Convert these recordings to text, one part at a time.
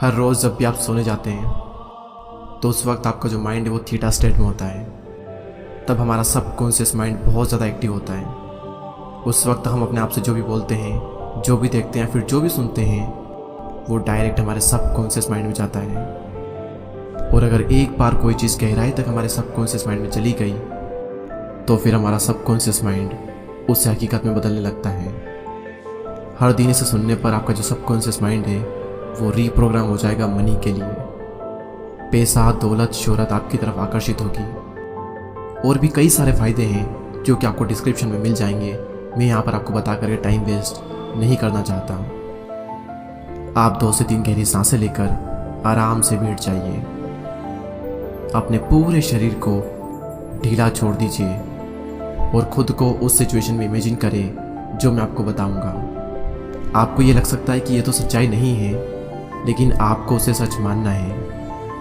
हर रोज़ जब भी आप सोने जाते हैं तो उस वक्त आपका जो माइंड है वो थीटा स्टेट में होता है। तब हमारा सबकॉन्शियस माइंड बहुत ज़्यादा एक्टिव होता है। उस वक्त हम अपने आप से जो भी बोलते हैं, जो भी देखते हैं, फिर जो भी सुनते हैं, वो डायरेक्ट हमारे सबकॉन्शियस माइंड में जाता है। और अगर एक बार कोई चीज़ गहराई तक हमारे सबकॉन्शियस माइंड में चली गई तो फिर हमारा सबकॉन्शियस माइंड उसे हकीकत में बदलने लगता है। हर दिन इसे सुनने पर आपका जो सबकॉन्शियस माइंड है वो रीप्रोग्राम हो जाएगा मनी के लिए। पैसा, दौलत, शोहरत आपकी तरफ आकर्षित होगी। और भी कई सारे फ़ायदे हैं जो कि आपको डिस्क्रिप्शन में मिल जाएंगे। मैं यहाँ पर आपको बता करके टाइम वेस्ट नहीं करना चाहता। आप 2 से 3 गहरी सांसें लेकर आराम से बैठ जाइए। अपने पूरे शरीर को ढीला छोड़ दीजिए और खुद को उस सिचुएशन में इमेजिन करें जो मैं आपको बताऊंगा। आपको ये लग सकता है कि ये तो सच्चाई नहीं है, लेकिन आपको उसे सच मानना है,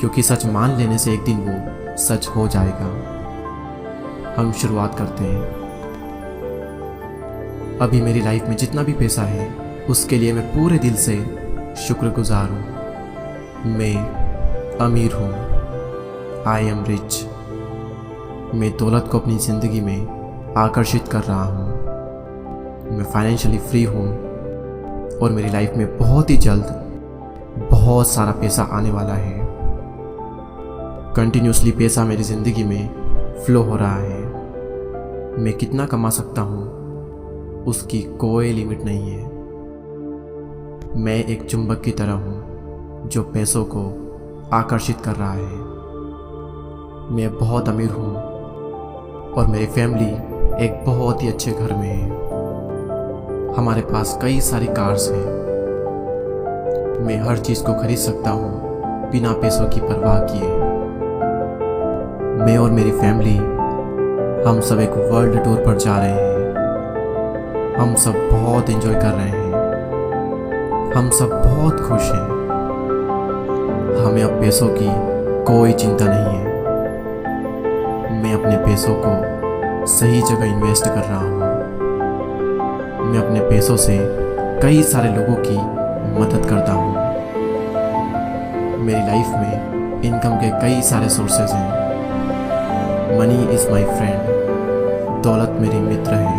क्योंकि सच मान लेने से एक दिन वो सच हो जाएगा। हम शुरुआत करते हैं। अभी मेरी लाइफ में जितना भी पैसा है उसके लिए मैं पूरे दिल से शुक्रगुजार हूँ। मैं अमीर हूँ। I am rich. मैं दौलत को अपनी ज़िंदगी में आकर्षित कर रहा हूँ। मैं फाइनेंशियली फ्री हूँ और मेरी लाइफ में बहुत ही जल्द बहुत सारा पैसा आने वाला है। कंटिन्यूसली पैसा मेरी ज़िंदगी में फ्लो हो रहा है। मैं कितना कमा सकता हूँ उसकी कोई लिमिट नहीं है। मैं एक चुंबक की तरह हूँ जो पैसों को आकर्षित कर रहा है। मैं बहुत अमीर हूँ और मेरी फैमिली एक बहुत ही अच्छे घर में है। हमारे पास कई सारी कार्स हैं। मैं हर चीज़ को खरीद सकता हूँ बिना पैसों की परवाह किए। मैं और मेरी फैमिली हम सब एक वर्ल्ड टूर पर जा रहे हैं। हम सब बहुत एंजॉय कर रहे हैं। हम सब बहुत खुश हैं। हमें अब पैसों की कोई चिंता नहीं है। मैं अपने पैसों को सही जगह इन्वेस्ट कर रहा हूँ। मैं अपने पैसों से कई सारे लोगों की मदद करता हूँ। मेरी लाइफ में इनकम के कई सारे सोर्सेज हैं। Money is my friend. दौलत मेरी मित्र है।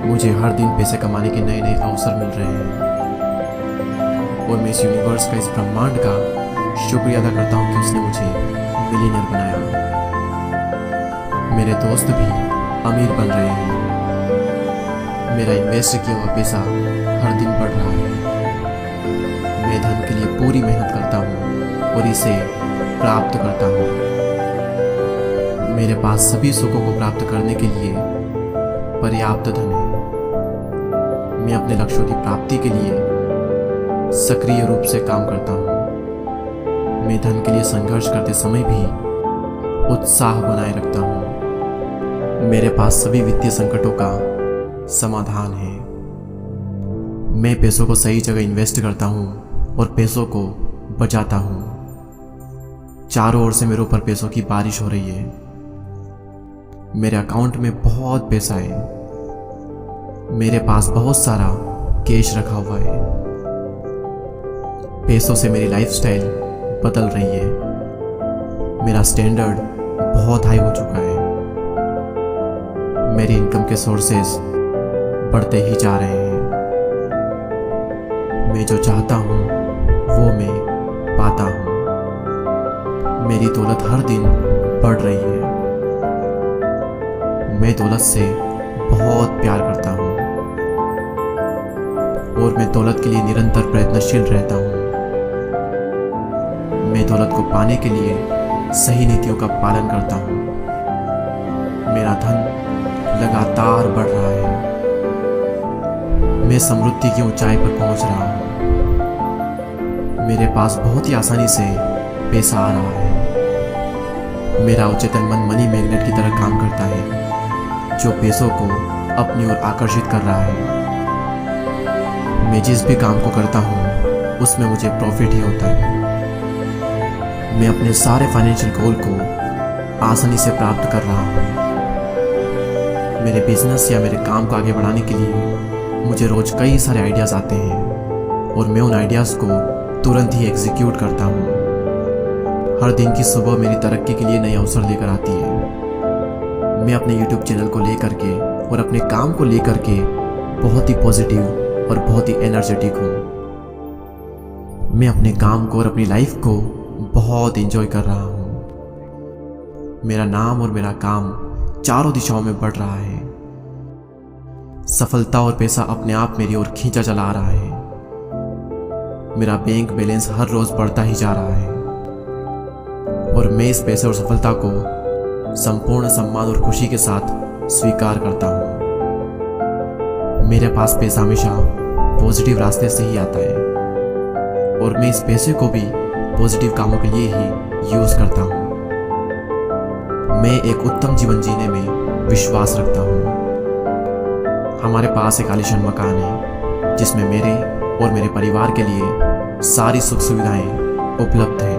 मुझे हर दिन पैसे कमाने के नए नए अवसर मिल रहे हैं और मैं इस यूनिवर्स का, इस ब्रह्मांड का शुक्रिया अदा करता हूँ कि उसने मुझे मिलियनेयर बनाया। मेरे दोस्त भी अमीर बन रहे हैं। मेरा इन्वेस्ट किया हुआ पैसा हर दिन बढ़ रहा है। मैं धन के लिए पूरी मेहनत करता हूँ और इसे प्राप्त करता हूँ। मेरे पास सभी सुखों को प्राप्त करने के लिए पर्याप्त धन है। मैं अपने लक्ष्यों की प्राप्ति के लिए सक्रिय रूप से काम करता हूँ। मैं धन के लिए संघर्ष करते समय भी उत्साह बनाए रखता हूँ। मेरे पास सभी वित्तीय संकटों का समाधान है। मैं पैसों को सही जगह इन्वेस्ट करता हूँ और पैसों को बचाता हूँ। चारों ओर से मेरे ऊपर पैसों की बारिश हो रही है। मेरे अकाउंट में बहुत पैसा है। मेरे पास बहुत सारा कैश रखा हुआ है। पैसों से मेरी लाइफस्टाइल बदल रही है। मेरा स्टैंडर्ड बहुत हाई हो चुका है। मेरी इनकम के सोर्सेज बढ़ते ही जा रहे हैं। मैं जो चाहता हूँ वो मैं पाता हूँ। मेरी दौलत हर दिन बढ़ रही है। मैं दौलत से बहुत प्यार करता हूँ और मैं दौलत के लिए निरंतर प्रयत्नशील रहता हूँ। मैं दौलत को पाने के लिए सही नीतियों का पालन करता हूँ। मेरा धन लगातार बढ़ रहा है। मैं समृद्धि की ऊंचाई पर पहुंच रहा हूँ। मेरे पास बहुत ही आसानी से पैसा आ रहा है। मेरा अवचेतन मन मनी मैग्नेट की तरह काम करता है जो पैसों को अपनी ओर आकर्षित कर रहा है। मैं जिस भी काम को करता हूँ उसमें मुझे प्रॉफिट ही होता है। मैं अपने सारे फाइनेंशियल गोल को आसानी से प्राप्त कर रहा हूँ। मेरे बिजनेस या मेरे काम को आगे बढ़ाने के लिए मुझे रोज़ कई सारे आइडियाज़ आते हैं और मैं उन आइडियाज़ को तुरंत ही एग्जीक्यूट करता हूँ। हर दिन की सुबह मेरी तरक्की के लिए नए अवसर लेकर आती है। मैं अपने यूट्यूब चैनल को लेकर के और अपने काम को लेकर के बहुत ही पॉजिटिव और बहुत ही एनर्जेटिक हूँ। मैं अपने काम को और अपनी लाइफ को बहुत एंजॉय कर रहा हूँ। मेरा नाम और मेरा काम चारों दिशाओं में बढ़ रहा है। सफलता और पैसा अपने आप मेरी ओर खींचा चला रहा है। मेरा बैंक बैलेंस हर रोज बढ़ता ही जा रहा है और मैं इस पैसे और सफलता को संपूर्ण सम्मान और खुशी के साथ स्वीकार करता हूँ। मेरे पास पैसा हमेशा पॉजिटिव रास्ते से ही आता है और मैं इस पैसे को भी पॉजिटिव कामों के लिए ही यूज करता हूँ। मैं एक उत्तम जीवन जीने में विश्वास रखता हूँ। हमारे पास एक आलीशान मकान है जिसमें मेरे और मेरे परिवार के लिए सारी सुख सुविधाएं उपलब्ध हैं।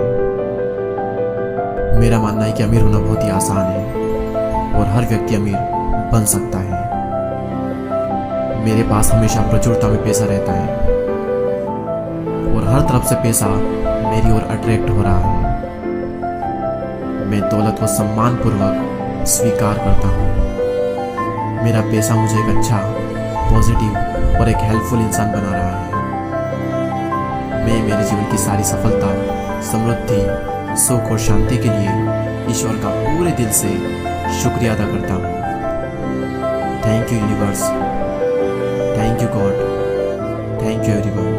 मेरा मानना है कि अमीर होना बहुत ही आसान है और हर व्यक्ति अमीर बन सकता है। मेरे पास हमेशा प्रचुरता में पैसा रहता है और हर तरफ से पैसा मेरी ओर अट्रैक्ट हो रहा है। मैं दौलत को सम्मानपूर्वक स्वीकार करता हूँ। मेरा पैसा मुझे एक अच्छा, पॉजिटिव और एक हेल्पफुल इंसान बना रहा है। मैं मेरे जीवन की सारी सफलता, समृद्धि, सुख और शांति के लिए ईश्वर का पूरे दिल से शुक्रिया अदा करता हूँ। Thank you universe, thank you God, thank you everyone.